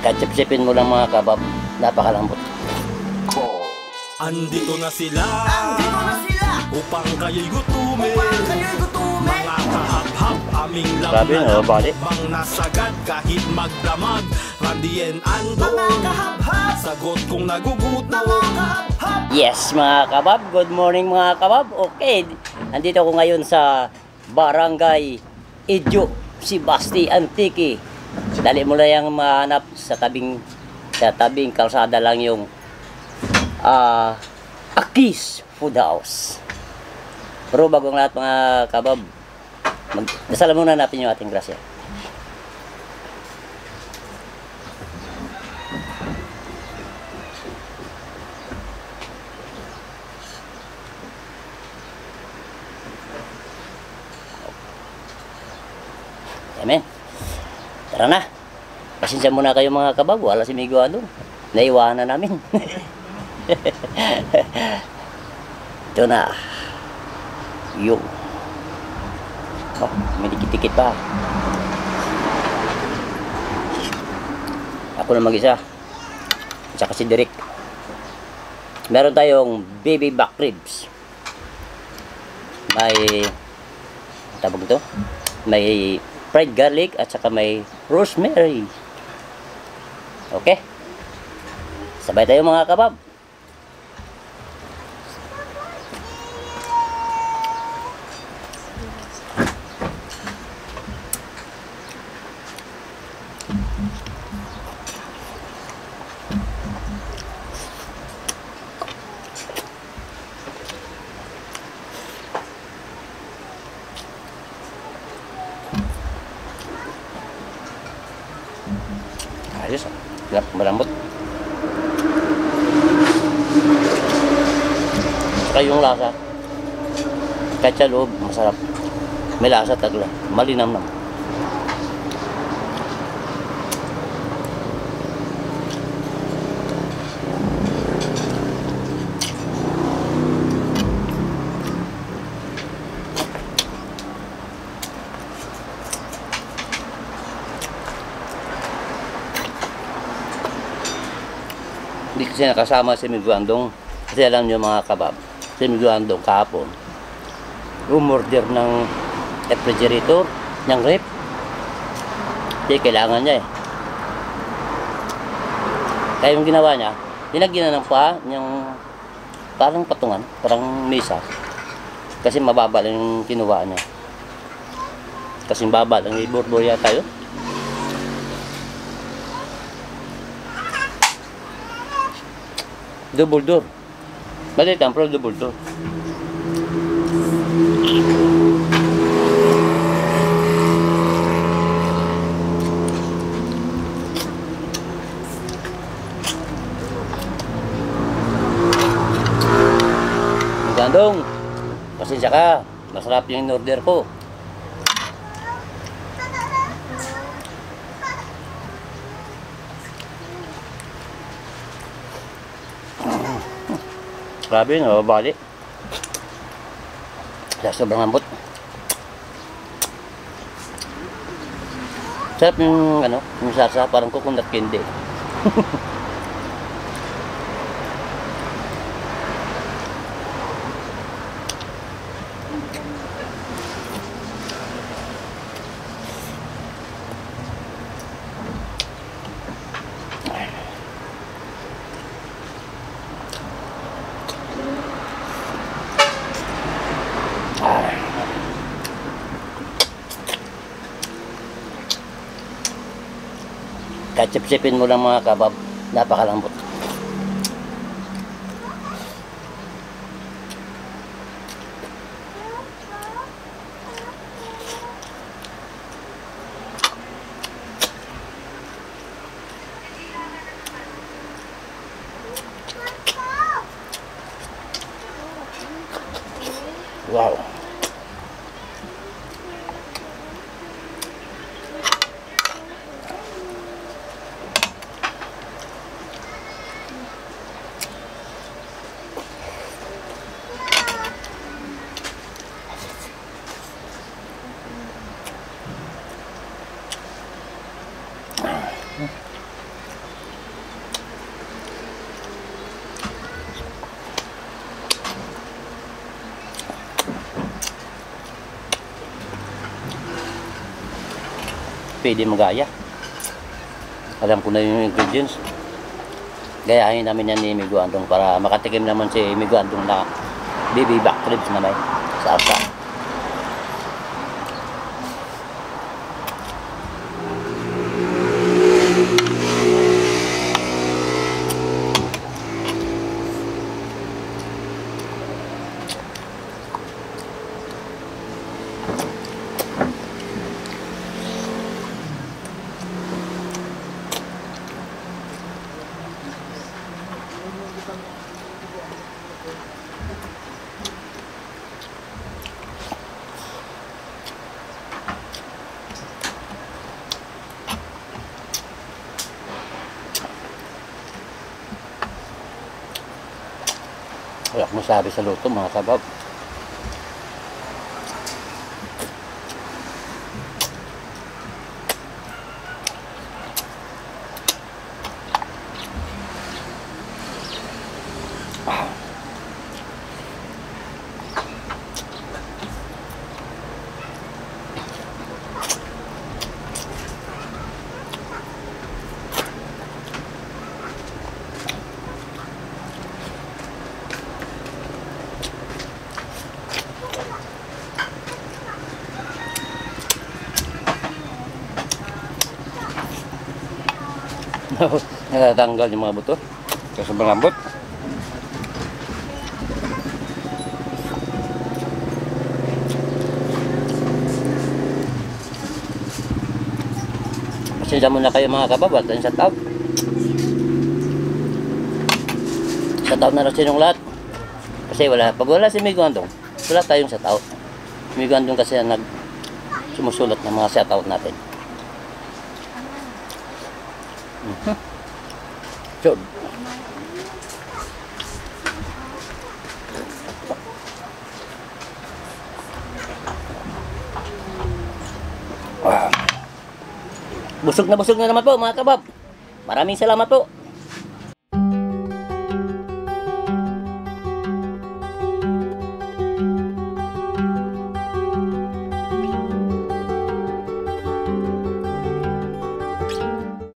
Katsip-sipin mo lang mga kabab, napakalambot. Andito na sila upang kayo'y gutumin. Mga kahap-hap aming Grabe, lamnan no, bali. bang nasagad kahit magdamag. Randy and Ando, sagot kung nagugutom. Yes mga kabab, good morning mga kabab. Okay, andito ako ngayon sa Barangay Idyo, Sibasti, Antique. Dali mo lang yung mahanap sa tabing kalsada lang yung Akis Food House. Pero bagong lahat mga kabab, dasalan muna natin yung ating grasya. Amen. Tara na. Pasensya muna kayo mga kabab, wala si Migo doon. Naiwanan namin. Ito na. Yung. Oh, may dikit-dikit pa. Ako na mag-isa. At saka si Derek. Meron tayong baby back ribs. May tawag ito. May fried garlic at saka may rosemary. Okay? Sabay tayo mga kabab. Ayos, malambot. Saka yung lasa, kahit sa loob, masarap. May lasa tagla, malinam naman. Hindi kasi nakasama si Migo Andong. Kasi alam nyo mga kabab, si Migo Andong kahapon umorder ng refrigerator, ng rep. Hindi, kailangan niya eh. Kaya yung ginawa niya, dinagyan na ng yung parang patungan, parang misa. Kasi mababa lang yung kinuha niya. Kasi baba lang, iburbor yata yun. Double door. Maliit lang, pero double door. Gandong, pasensya ka. Masarap yung in-order ko. Grabe, nababali. Sa sobrang lambot. Sarap yung yung sarsa, parang coconut candy. Katsip-sipin mo lang mga kabab, napakalambot. Wow. pwede magaya. Alam ko na yung ingredients. Gayahin namin yan ni Migo Andong para makatikim naman si Migo Andong na baby back ribs na may sarsa. Wala akong masabi sa luto mga kabab. Natatanggal yung mga buto kasi malambot. Pasensya muna kayo mga kabab at shout out. Shout out na rin sa inyong lahat kasi pag wala si Migo Andong wala tayong shout out. Migo Andong kasi ang sumusulat ng mga shout out natin. Sure. Busog na naman po mga kabab. Maraming salamat po.